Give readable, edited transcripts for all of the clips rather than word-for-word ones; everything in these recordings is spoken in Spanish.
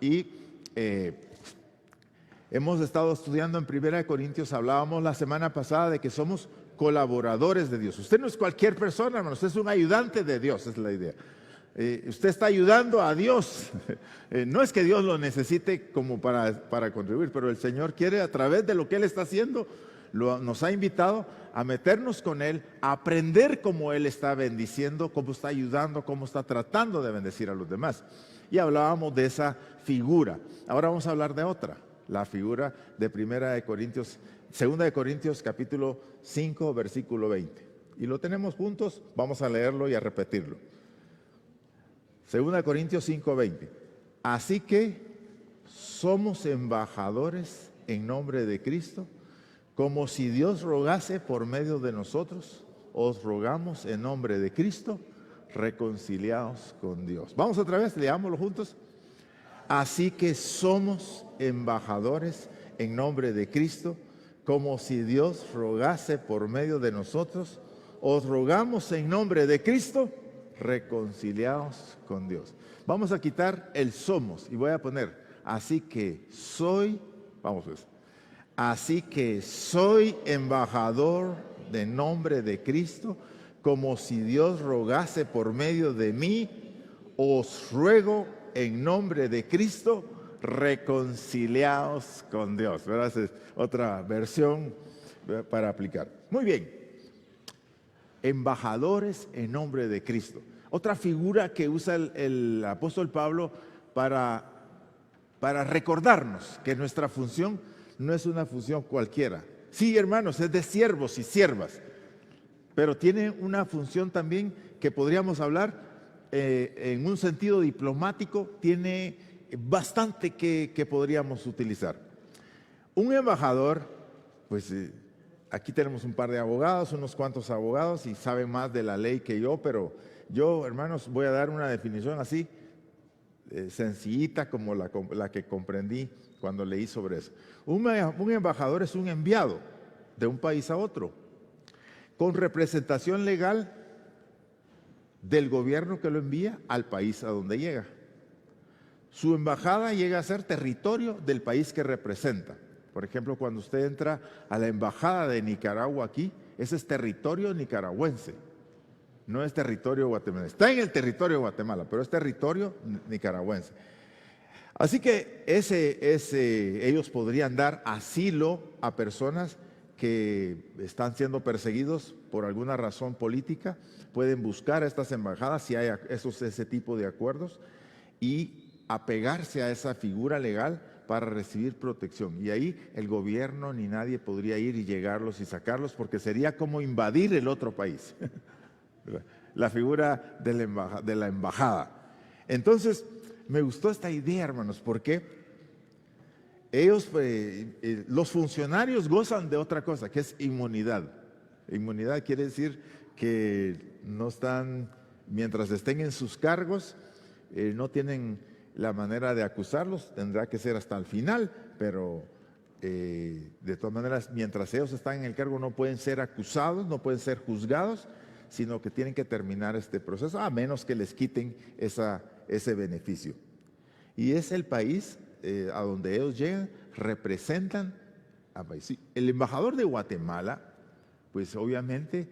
Y hemos estado estudiando en 1 Corintios, hablábamos la semana pasada de que somos colaboradores de Dios. Usted no es cualquier persona, hermano, usted es un ayudante de Dios, es la idea. Usted está ayudando a Dios. No es que Dios lo necesite como para contribuir, pero el Señor quiere, a través de lo que Él está haciendo, nos ha invitado a meternos con Él, a aprender cómo Él está bendiciendo, cómo está ayudando, cómo está tratando de bendecir a los demás. Y hablábamos de esa figura. Ahora vamos a hablar de otra, la figura de 2 Corintios capítulo 5, versículo 20. Y lo tenemos juntos, vamos a leerlo y a repetirlo. 2 Corintios 5, 20. Así que somos embajadores en nombre de Cristo, como si Dios rogase por medio de nosotros, os rogamos en nombre de Cristo, reconciliados con Dios. Vamos otra vez, leámoslo juntos. Así que somos embajadores en nombre de Cristo, como si Dios rogase por medio de nosotros, os rogamos en nombre de Cristo, reconciliados con Dios. Vamos a quitar el somos y voy a poner, así que soy, vamos pues, así que soy embajador de nombre de Cristo, como si Dios rogase por medio de mí, os ruego en nombre de Cristo, reconciliados con Dios. ¿Verdad? Esa es otra versión para aplicar. Muy bien. Embajadores en nombre de Cristo. Otra figura que usa el apóstol Pablo para recordarnos que nuestra función no es una función cualquiera. Sí, hermanos, es de siervos y siervas, pero tiene una función también que podríamos hablar en un sentido diplomático, tiene bastante que podríamos utilizar. Un embajador, pues aquí tenemos un par de abogados, unos cuantos abogados y saben más de la ley que yo, pero yo, hermanos, voy a dar una definición así, sencillita como la que comprendí cuando leí sobre eso. Un embajador es un enviado de un país a otro, con representación legal del gobierno que lo envía al país a donde llega. Su embajada llega a ser territorio del país que representa. Por ejemplo, cuando usted entra a la embajada de Nicaragua aquí, ese es territorio nicaragüense, no es territorio guatemalteco. Está en el territorio de Guatemala, pero es territorio nicaragüense. Así que ellos podrían dar asilo a personas que están siendo perseguidos por alguna razón política. Pueden buscar a estas embajadas si hay ese tipo de acuerdos y apegarse a esa figura legal para recibir protección. Y ahí el gobierno ni nadie podría ir y llegarlos y sacarlos, porque sería como invadir el otro país. La figura de la embajada. Entonces, me gustó esta idea, hermanos, porque ellos, los funcionarios gozan de otra cosa, que es inmunidad. Inmunidad quiere decir que no están, mientras estén en sus cargos, no tienen la manera de acusarlos, tendrá que ser hasta el final, pero de todas maneras, mientras ellos están en el cargo no pueden ser acusados, no pueden ser juzgados, sino que tienen que terminar este proceso, a menos que les quiten ese beneficio. Y es el país a donde ellos llegan, representan al país. El embajador de Guatemala, pues obviamente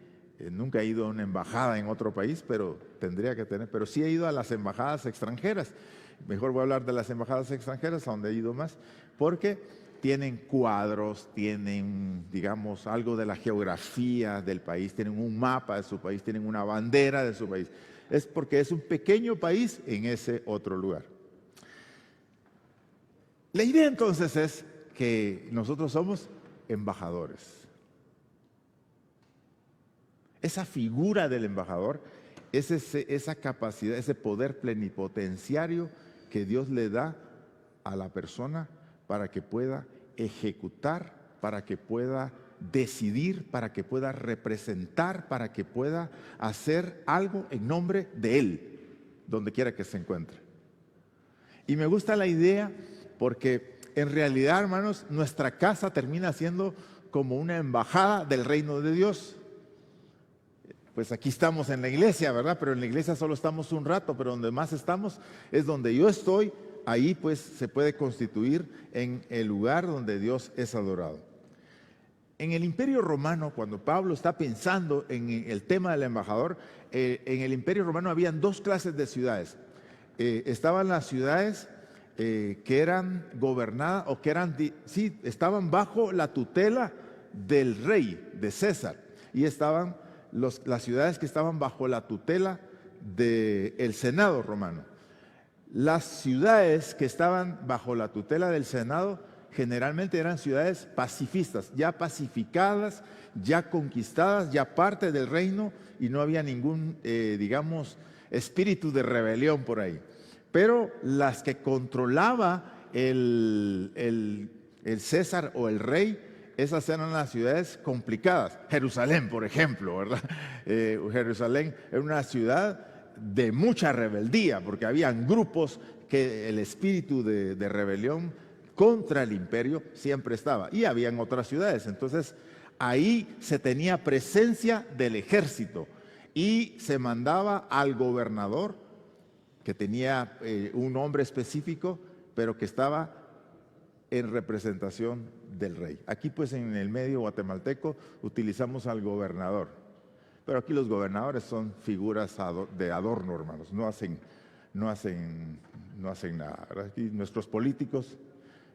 nunca ha ido a una embajada en otro país, pero tendría que tener, pero sí ha ido a las embajadas extranjeras. Mejor voy a hablar de las embajadas extranjeras, a donde he ido más, porque tienen cuadros, tienen, digamos, algo de la geografía del país, tienen un mapa de su país, tienen una bandera de su país. Es porque es un pequeño país en ese otro lugar. La idea entonces es que nosotros somos embajadores. Esa figura del embajador es esa capacidad, ese poder plenipotenciario que Dios le da a la persona para que pueda ejecutar, para que pueda decidir, para que pueda representar, para que pueda hacer algo en nombre de Él, donde quiera que se encuentre. Y me gusta la idea porque en realidad, hermanos, nuestra casa termina siendo como una embajada del reino de Dios. Pues aquí estamos en la iglesia, ¿verdad? Pero en la iglesia solo estamos un rato, pero donde más estamos es donde yo estoy ahí pues se puede constituir en el lugar donde Dios es adorado. En el Imperio Romano, cuando Pablo está pensando en el tema del embajador, en el Imperio Romano habían dos clases de ciudades. Estaban las ciudades que eran gobernadas o que eran, sí, estaban bajo la tutela del rey, de César, y estaban las ciudades que estaban bajo la tutela del Senado romano. Las ciudades que estaban bajo la tutela del Senado generalmente eran ciudades pacifistas, ya pacificadas, ya conquistadas, ya parte del reino, y no había ningún, digamos, espíritu de rebelión por ahí. Pero las que controlaba el César o el rey, esas eran las ciudades complicadas. Jerusalén, por ejemplo, ¿verdad? Jerusalén era una ciudad de mucha rebeldía, porque habían grupos que el espíritu de rebelión contra el imperio siempre estaba. Y habían otras ciudades. Entonces, ahí se tenía presencia del ejército y se mandaba al gobernador, que tenía un nombre específico, pero que estaba en representación del rey. Aquí pues en el medio guatemalteco utilizamos al gobernador, pero aquí los gobernadores son figuras de adorno, hermanos, no hacen nada, ¿verdad? Aquí nuestros políticos,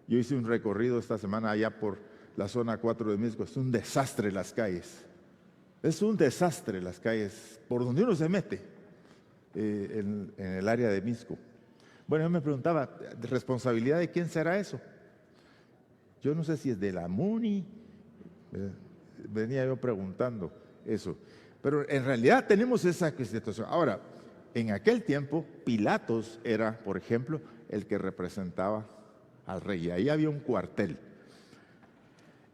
yo hice un recorrido esta semana allá por la zona 4 de Misco, es un desastre las calles, es un desastre las calles, por donde uno se mete en el área de Misco. Bueno, yo me preguntaba, ¿responsabilidad de quién será eso? Yo no sé si es de la MUNI, venía yo preguntando eso, pero en realidad tenemos esa situación. Ahora, en aquel tiempo, Pilatos era, por ejemplo, el que representaba al rey, y ahí había un cuartel,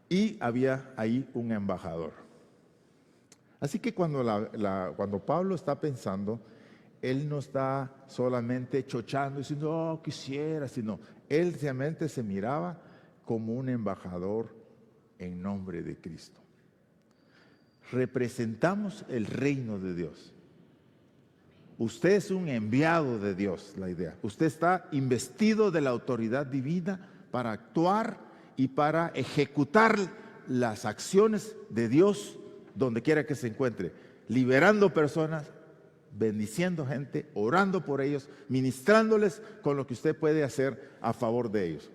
y había ahí un embajador. Así que cuando Pablo está pensando, él no está solamente chochando, diciendo, oh, quisiera, sino él realmente se miraba como un embajador en nombre de Cristo. Representamos el reino de Dios. Usted es un enviado de Dios, la idea. Usted está investido de la autoridad divina para actuar y para ejecutar las acciones de Dios donde quiera que se encuentre, liberando personas, bendiciendo gente, orando por ellos, ministrándoles con lo que usted puede hacer a favor de ellos.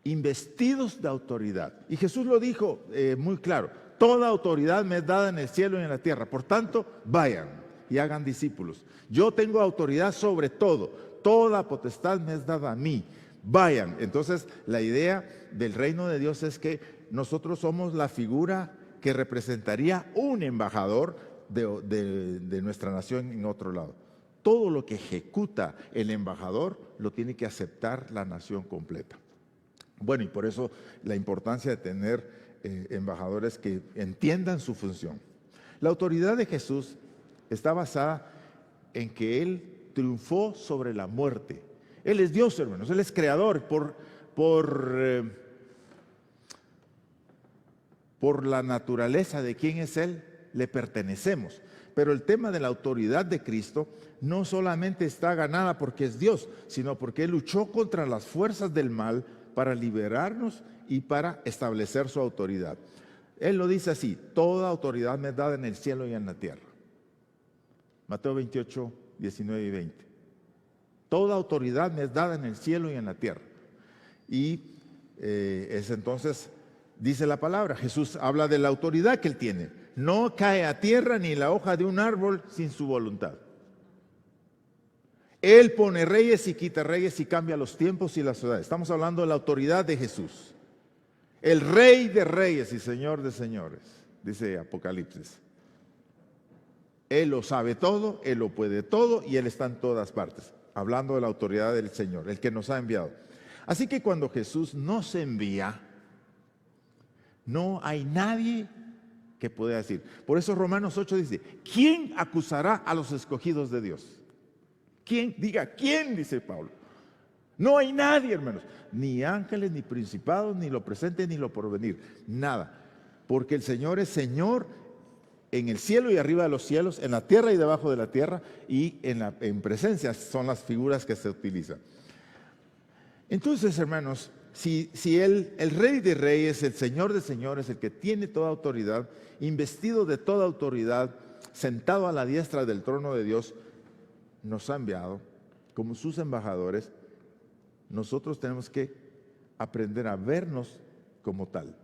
Investidos de autoridad. Y Jesús lo dijo muy claro, toda autoridad me es dada en el cielo y en la tierra, por tanto, vayan y hagan discípulos. Yo tengo autoridad sobre todo, toda potestad me es dada a mí, vayan. Entonces, la idea del reino de Dios es que nosotros somos la figura que representaría un embajador de nuestra nación en otro lado. Todo lo que ejecuta el embajador lo tiene que aceptar la nación completa. Bueno, y por eso la importancia de tener embajadores que entiendan su función. La autoridad de Jesús está basada en que Él triunfó sobre la muerte. Él es Dios, hermanos, Él es creador. Por la naturaleza de quién es Él, le pertenecemos. Pero el tema de la autoridad de Cristo no solamente está ganada porque es Dios, sino porque Él luchó contra las fuerzas del mal para liberarnos y para establecer su autoridad. Él lo dice así, toda autoridad me es dada en el cielo y en la tierra. Mateo 28, 19 y 20. Toda autoridad me es dada en el cielo y en la tierra. Y es entonces, dice la palabra, Jesús habla de la autoridad que Él tiene. No cae a tierra ni la hoja de un árbol sin su voluntad. Él pone reyes y quita reyes y cambia los tiempos y las ciudades. Estamos hablando de la autoridad de Jesús. El Rey de reyes y Señor de señores, dice Apocalipsis. Él lo sabe todo, Él lo puede todo y Él está en todas partes. Hablando de la autoridad del Señor, el que nos ha enviado. Así que cuando Jesús nos envía, no hay nadie que pueda decir. Por eso Romanos 8 dice, ¿quién acusará a los escogidos de Dios? ¿Quién? Diga, ¿quién? Dice Pablo. No hay nadie, hermanos. Ni ángeles, ni principados, ni lo presente, ni lo porvenir. Nada. Porque el Señor es Señor en el cielo y arriba de los cielos, en la tierra y debajo de la tierra, y en presencia son las figuras que se utilizan. Entonces, hermanos, si el Rey de Reyes, el Señor de Señores, el que tiene toda autoridad, investido de toda autoridad, sentado a la diestra del trono de Dios, nos ha enviado como sus embajadores, nosotros tenemos que aprender a vernos como tal.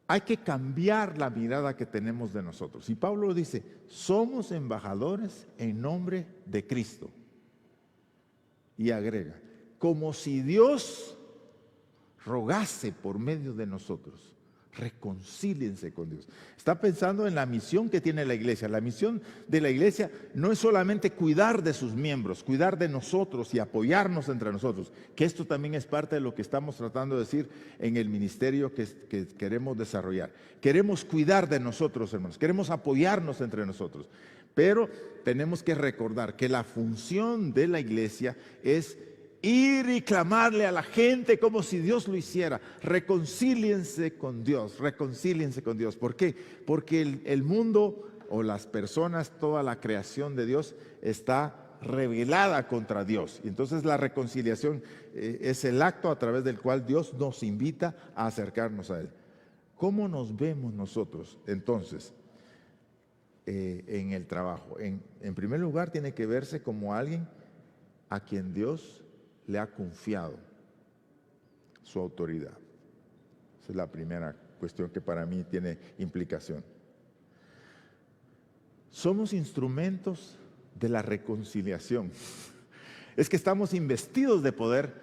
Hay que cambiar la mirada que tenemos de nosotros. Y Pablo dice, somos embajadores en nombre de Cristo. Y agrega, como si Dios rogase por medio de nosotros, reconcíliense con Dios. Está pensando en la misión que tiene la iglesia. La misión de la iglesia no es solamente cuidar de sus miembros, cuidar de nosotros y apoyarnos entre nosotros, que esto también es parte de lo que estamos tratando de decir en el ministerio que queremos desarrollar. Queremos cuidar de nosotros, hermanos, queremos apoyarnos entre nosotros, pero tenemos que recordar que la función de la iglesia es ir y clamarle a la gente como si Dios lo hiciera. Reconcíliense con Dios, reconcíliense con Dios. ¿Por qué? Porque el mundo o las personas, toda la creación de Dios está rebelada contra Dios. Y entonces la reconciliación es el acto a través del cual Dios nos invita a acercarnos a Él. ¿Cómo nos vemos nosotros entonces en el trabajo? En primer lugar, tiene que verse como alguien a quien Dios le ha confiado su autoridad. Esa es la primera cuestión que para mí tiene implicación. Somos instrumentos de la reconciliación. Es que estamos investidos de poder,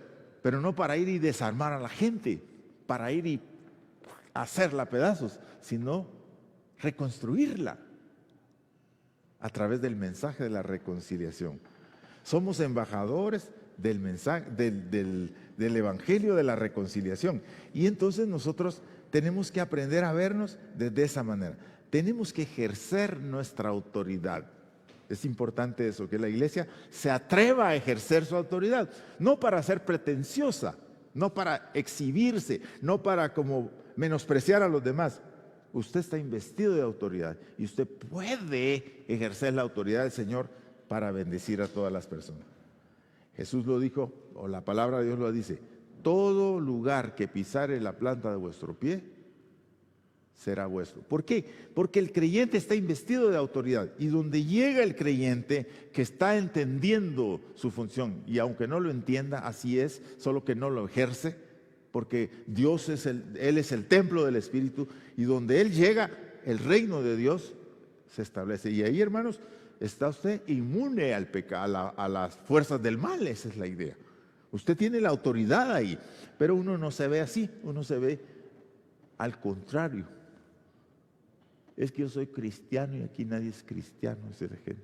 pero no para ir y desarmar a la gente, para ir y hacerla a pedazos, sino reconstruirla a través del mensaje de la reconciliación. Somos embajadores del mensaje, del evangelio de la reconciliación. Y entonces nosotros tenemos que aprender a vernos de esa manera. Tenemos que ejercer nuestra autoridad. Es importante eso, que la iglesia se atreva a ejercer su autoridad, no para ser pretenciosa, no para exhibirse, no para como menospreciar a los demás. Usted está investido de autoridad y usted puede ejercer la autoridad del Señor para bendecir a todas las personas. Jesús lo dijo, o la palabra de Dios lo dice, todo lugar que pisare la planta de vuestro pie será vuestro. ¿Por qué? Porque el creyente está investido de autoridad, y donde llega el creyente que está entendiendo su función, y aunque no lo entienda, así es, solo que no lo ejerce, porque Dios Él es el templo del Espíritu, y donde Él llega, el reino de Dios se establece. Y ahí, hermanos, está usted inmune al pecado, a las fuerzas del mal. Esa es la idea. Usted tiene la autoridad ahí, pero uno no se ve así, uno se ve al contrario. Es que yo soy cristiano y aquí nadie es cristiano, dice la gente.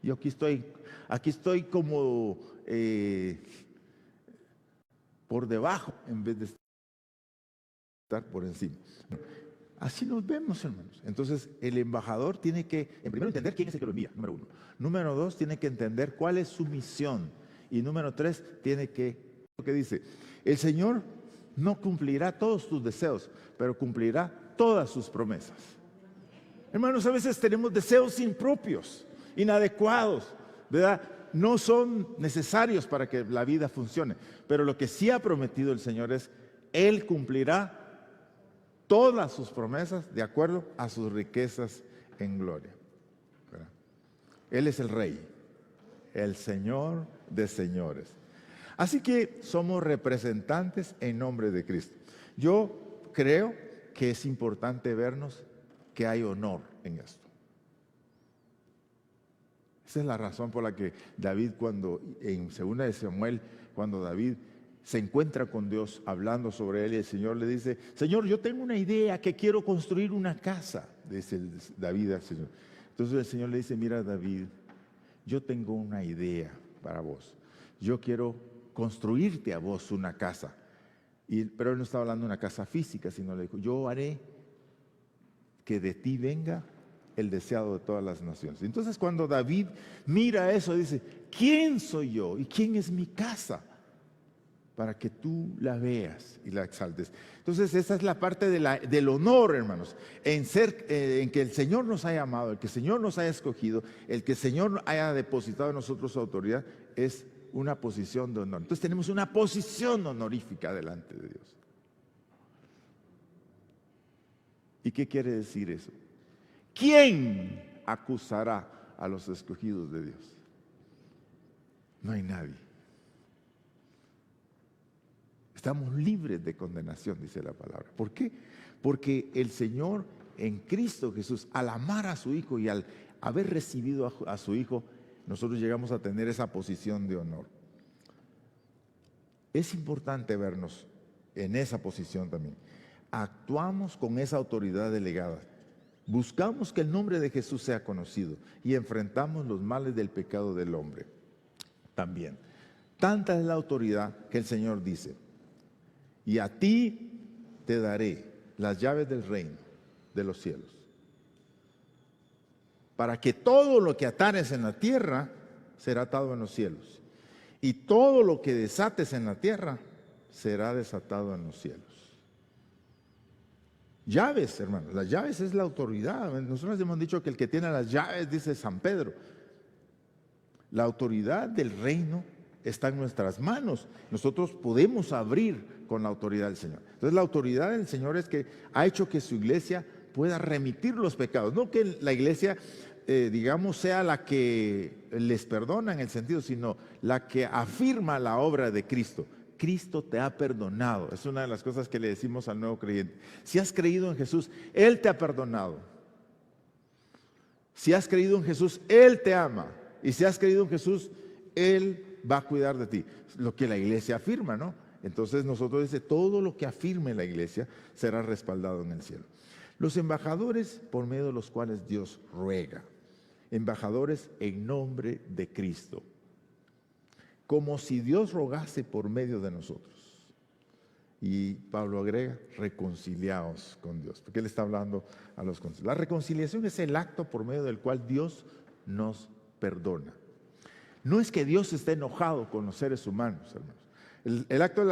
Yo aquí estoy como por debajo en vez de estar por encima. Así nos vemos, hermanos. Entonces, el embajador tiene que, en primer lugar, entender quién es el que lo envía, número uno. Número dos, tiene que entender cuál es su misión. Y número tres, tiene que, lo que dice, el Señor no cumplirá todos tus deseos, pero cumplirá todas sus promesas. Hermanos, a veces tenemos deseos impropios, inadecuados, ¿verdad? No son necesarios para que la vida funcione. Pero lo que sí ha prometido el Señor es, Él cumplirá todas sus promesas de acuerdo a sus riquezas en gloria. ¿Verdad? Él es el Rey, el Señor de señores. Así que somos representantes en nombre de Cristo. Yo creo que es importante vernos que hay honor en esto. Esa es la razón por la que David, cuando en 2 de Samuel, cuando David se encuentra con Dios hablando sobre él, y el Señor le dice, Señor, yo tengo una idea, que quiero construir una casa, dice David al Señor. Entonces el Señor le dice, mira David, yo tengo una idea para vos. Yo quiero construirte a vos una casa. Pero él no estaba hablando de una casa física, sino le dijo, yo haré que de ti venga el deseado de todas las naciones. Entonces cuando David mira eso, dice, ¿quién soy yo y quién es mi casa? para que tú la veas y la exaltes. Entonces esa es la parte del honor, hermanos, en que el Señor nos haya amado, el que el Señor nos haya escogido, el que el Señor haya depositado en nosotros su autoridad, es una posición de honor. Entonces tenemos una posición honorífica delante de Dios. ¿Y qué quiere decir eso? ¿Quién acusará a los escogidos de Dios? No hay nadie. Estamos libres de condenación, dice la palabra. ¿Por qué? Porque el Señor en Cristo Jesús, al amar a su Hijo y al haber recibido a su Hijo, nosotros llegamos a tener esa posición de honor. Es importante vernos en esa posición también. Actuamos con esa autoridad delegada. Buscamos que el nombre de Jesús sea conocido y enfrentamos los males del pecado del hombre. También. Tanta es la autoridad que el Señor dice: y a ti te daré las llaves del reino de los cielos, para que todo lo que atares en la tierra será atado en los cielos, y todo lo que desates en la tierra será desatado en los cielos. Llaves, hermanos, las llaves es la autoridad. Nosotros hemos dicho que el que tiene las llaves, dice San Pedro, la autoridad del reino está en nuestras manos. Nosotros podemos abrir con la autoridad del Señor. Entonces la autoridad del Señor es que ha hecho que su iglesia pueda remitir los pecados. No que la iglesia, digamos, sea la que les perdona en el sentido, sino la que afirma la obra de Cristo. Cristo te ha perdonado. Es una de las cosas que le decimos al nuevo creyente. Si has creído en Jesús, Él te ha perdonado. Si has creído en Jesús, Él te ama. Y si has creído en Jesús, Él va a cuidar de ti. Lo que la iglesia afirma, ¿no? Entonces nosotros dice, todo lo que afirme la iglesia será respaldado en el cielo. Los embajadores por medio de los cuales Dios ruega. Embajadores en nombre de Cristo. Como si Dios rogase por medio de nosotros. Y Pablo agrega, reconciliaos con Dios. Porque él está hablando a los conciliados. La reconciliación es el acto por medio del cual Dios nos perdona. No es que Dios esté enojado con los seres humanos, hermanos. El acto de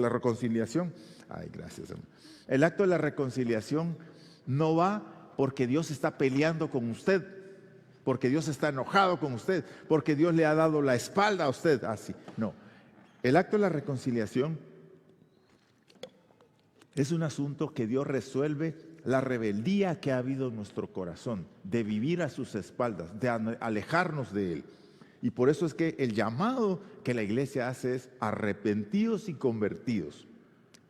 la reconciliación, ay, gracias, hermano. El acto de la reconciliación no va porque Dios está peleando con usted, porque Dios está enojado con usted, porque Dios le ha dado la espalda a usted, así. No. El acto de la reconciliación es un asunto que Dios resuelve la rebeldía que ha habido en nuestro corazón, de vivir a sus espaldas, de alejarnos de Él. Y por eso es que el llamado que la iglesia hace es arrepentidos y convertidos.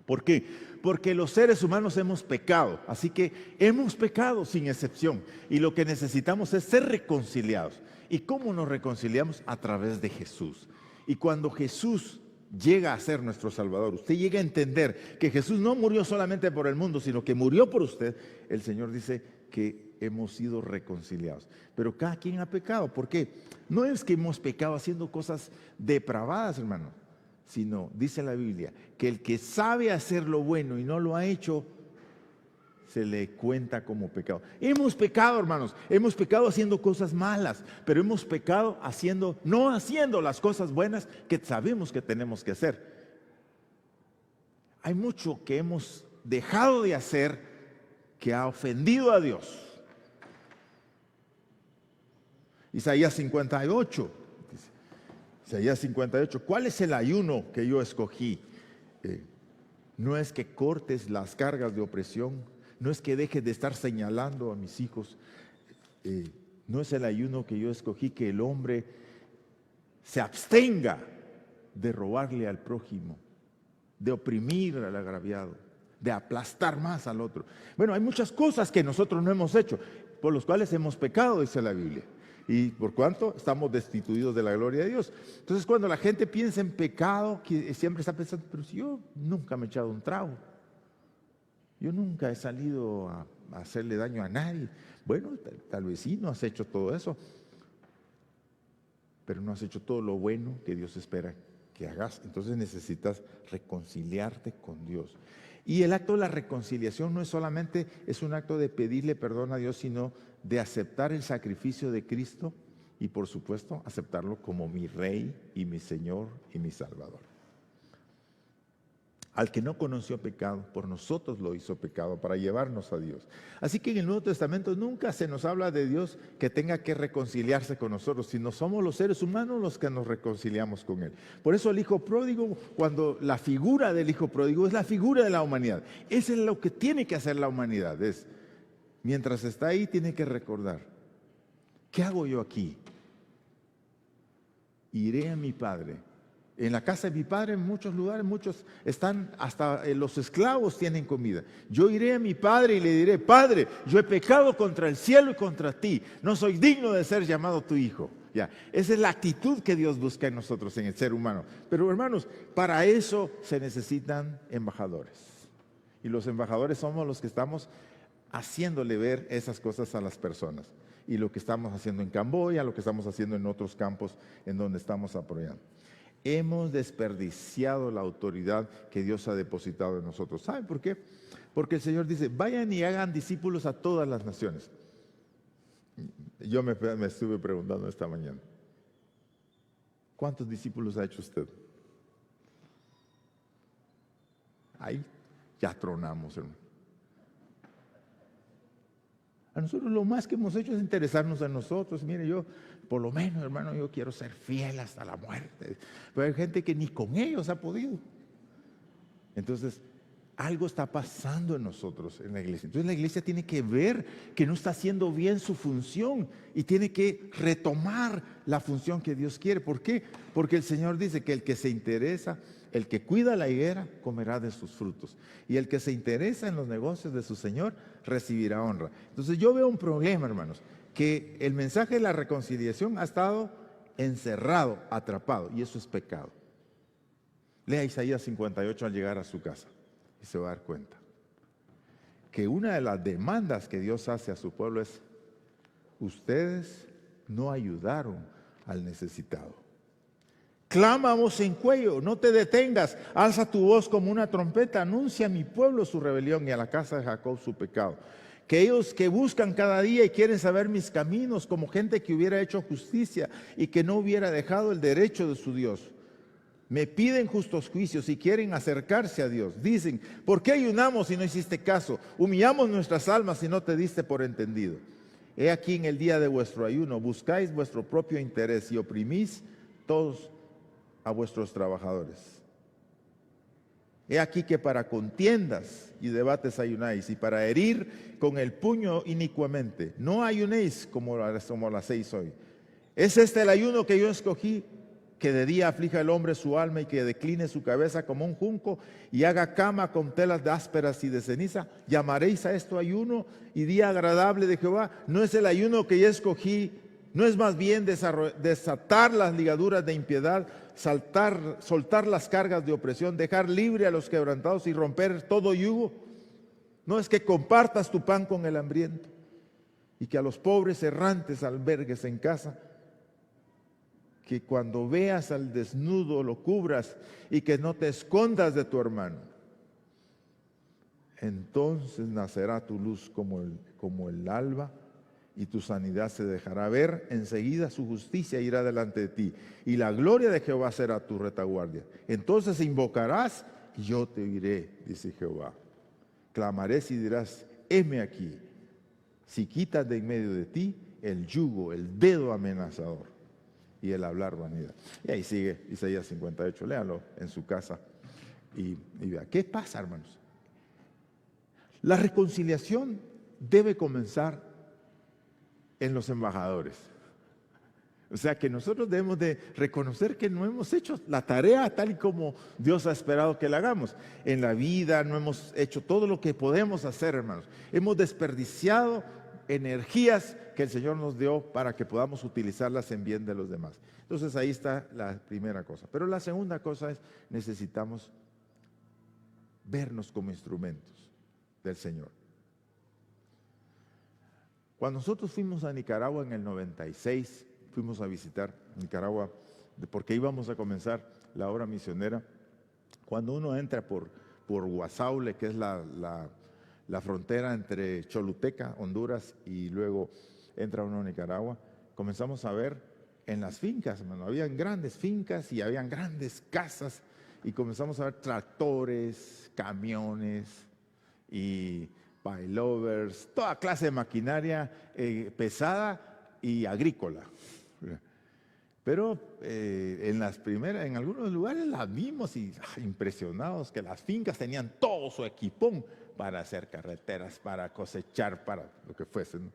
¿Por qué? Porque los seres humanos hemos pecado, así que hemos pecado sin excepción. Y lo que necesitamos es ser reconciliados. ¿Y cómo nos reconciliamos? A través de Jesús. Y cuando Jesús llega a ser nuestro Salvador, usted llega a entender que Jesús no murió solamente por el mundo, sino que murió por usted, el Señor dice que hemos sido reconciliados. Pero cada quien ha pecado. ¿Por qué? No es que hemos pecado haciendo cosas depravadas, hermano, sino, dice la Biblia, que el que sabe hacer lo bueno y no lo ha hecho, se le cuenta como pecado. Hemos pecado, hermanos, hemos pecado haciendo cosas malas, pero hemos pecado no haciendo las cosas buenas que sabemos que tenemos que hacer. Hay mucho que hemos dejado de hacer que ha ofendido a Dios. Isaías 58, Isaías 58, ¿cuál es el ayuno que yo escogí? No es que cortes las cargas de opresión, no es que dejes de estar señalando a mis hijos, no es el ayuno que yo escogí que el hombre se abstenga de robarle al prójimo, de oprimir al agraviado, de aplastar más al otro. Bueno, hay muchas cosas que nosotros no hemos hecho, por los cuales hemos pecado, dice la Biblia. Y por cuanto estamos destituidos de la gloria de Dios. Entonces cuando la gente piensa en pecado, que siempre está pensando, pero si yo nunca me he echado un trago, yo nunca he salido a hacerle daño a nadie. Bueno, tal vez sí, no has hecho todo eso, pero no has hecho todo lo bueno que Dios espera que hagas. Entonces necesitas reconciliarte con Dios. Y el acto de la reconciliación no es solamente un acto de pedirle perdón a Dios, sino de aceptar el sacrificio de Cristo y por supuesto aceptarlo como mi Rey y mi Señor y mi Salvador. Al que no conoció pecado, por nosotros lo hizo pecado para llevarnos a Dios. Así que en el Nuevo Testamento nunca se nos habla de Dios que tenga que reconciliarse con nosotros, sino somos los seres humanos los que nos reconciliamos con Él. Por eso el hijo pródigo, cuando la figura del hijo pródigo es la figura de la humanidad. Eso es lo que tiene que hacer la humanidad. Mientras está ahí, tiene que recordar, ¿qué hago yo aquí? Iré a mi Padre. En la casa de mi Padre, en muchos lugares, muchos están, hasta los esclavos tienen comida. Yo iré a mi Padre y le diré, Padre, yo he pecado contra el cielo y contra ti. No soy digno de ser llamado tu hijo. Ya, esa es la actitud que Dios busca en nosotros, en el ser humano. Pero hermanos, para eso se necesitan embajadores. Y los embajadores somos los que estamos haciéndole ver esas cosas a las personas. Y lo que estamos haciendo en Camboya, lo que estamos haciendo en otros campos en donde estamos apoyando. Hemos desperdiciado la autoridad que Dios ha depositado en nosotros. ¿Saben por qué? Porque el Señor dice, vayan y hagan discípulos a todas las naciones. Yo me estuve preguntando esta mañana, ¿cuántos discípulos ha hecho usted? Ahí ya tronamos, hermano. A nosotros lo más que hemos hecho es interesarnos en nosotros. Mire, yo, por lo menos, hermano, yo quiero ser fiel hasta la muerte. Pero hay gente que ni con ellos ha podido. Entonces, algo está pasando en nosotros, en la iglesia. Entonces, la iglesia tiene que ver que no está haciendo bien su función y tiene que retomar la función que Dios quiere. ¿Por qué? Porque el Señor dice que el que se interesa, el que cuida la higuera, comerá de sus frutos. Y el que se interesa en los negocios de su Señor, recibirá honra. Entonces yo veo un problema, hermanos, que el mensaje de la reconciliación ha estado encerrado, atrapado, y eso es pecado. Lea Isaías 58 al llegar a su casa y se va a dar cuenta que una de las demandas que Dios hace a su pueblo es: ustedes no ayudaron al necesitado. Clama a voz en cuello, no te detengas, alza tu voz como una trompeta, anuncia a mi pueblo su rebelión y a la casa de Jacob su pecado. Que ellos que buscan cada día y quieren saber mis caminos, como gente que hubiera hecho justicia y que no hubiera dejado el derecho de su Dios. Me piden justos juicios y quieren acercarse a Dios. Dicen, ¿por qué ayunamos si no hiciste caso? Humillamos nuestras almas si no te diste por entendido. He aquí en el día de vuestro ayuno, buscáis vuestro propio interés y oprimís todos a vuestros trabajadores. He aquí que para contiendas y debates ayunáis, y para herir con el puño inicuamente. No ayunéis como lo hacéis hoy. ¿Es este el ayuno que yo escogí? Que de día aflija el hombre su alma y que decline su cabeza como un junco y haga cama con telas de ásperas y de ceniza. ¿Llamaréis a esto ayuno y día agradable de Jehová? ¿No es el ayuno que yo escogí? ¿No es más bien desatar las ligaduras de impiedad, soltar las cargas de opresión, dejar libre a los quebrantados y romper todo yugo? ¿No es que compartas tu pan con el hambriento y que a los pobres errantes albergues en casa? Que cuando veas al desnudo lo cubras y que no te escondas de tu hermano. Entonces nacerá tu luz como el alba y tu sanidad se dejará ver. Enseguida su justicia irá delante de ti y la gloria de Jehová será tu retaguardia. Entonces invocarás y yo te oiré, dice Jehová. Clamaré y dirás, heme aquí. Si quitas de en medio de ti el yugo, el dedo amenazador y el hablar vanidad. Y ahí sigue Isaías 58, léalo en su casa y vea. ¿Qué pasa, hermanos? La reconciliación debe comenzar en los embajadores. O sea que nosotros debemos de reconocer que no hemos hecho la tarea tal y como Dios ha esperado que la hagamos. En la vida no hemos hecho todo lo que podemos hacer, hermanos. Hemos desperdiciado energías que el Señor nos dio para que podamos utilizarlas en bien de los demás. Entonces ahí está la primera cosa. Pero la segunda cosa es, necesitamos vernos como instrumentos del Señor. Cuando nosotros fuimos a Nicaragua en el 96, fuimos a visitar Nicaragua porque íbamos a comenzar la obra misionera. Cuando uno entra por Guasaule, que es la frontera entre Choluteca, Honduras, y luego entra uno a Nicaragua, comenzamos a ver en las fincas, hermano, habían grandes fincas y habían grandes casas y comenzamos a ver tractores, camiones y bailovers, toda clase de maquinaria pesada y agrícola. Pero en algunos lugares las vimos y impresionados que las fincas tenían todo su equipón para hacer carreteras, para cosechar, para lo que fuese, ¿no?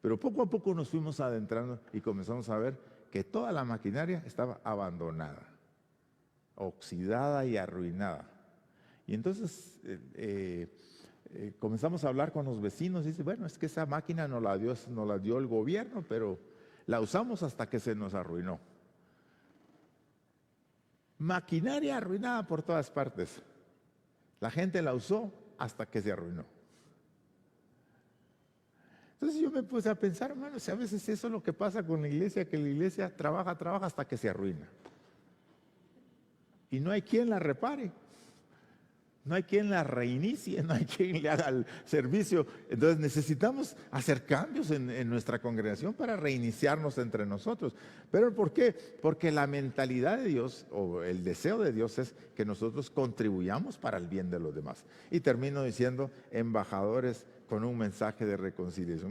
Pero poco a poco nos fuimos adentrando y comenzamos a ver que toda la maquinaria estaba abandonada, oxidada y arruinada. Y entonces comenzamos a hablar con los vecinos y dice, bueno, es que esa máquina nos la dio el gobierno, pero la usamos hasta que se nos arruinó. Maquinaria arruinada por todas partes. La gente la usó hasta que se arruinó. Entonces yo me puse a pensar, hermano, si a veces eso es lo que pasa con la iglesia, que la iglesia trabaja hasta que se arruina. Y no hay quien la repare. No hay quien la reinicie, no hay quien le haga el servicio. Entonces necesitamos hacer cambios en nuestra congregación para reiniciarnos entre nosotros. ¿Pero por qué? Porque la mentalidad de Dios o el deseo de Dios es que nosotros contribuyamos para el bien de los demás. Y termino diciendo, embajadores con un mensaje de reconciliación.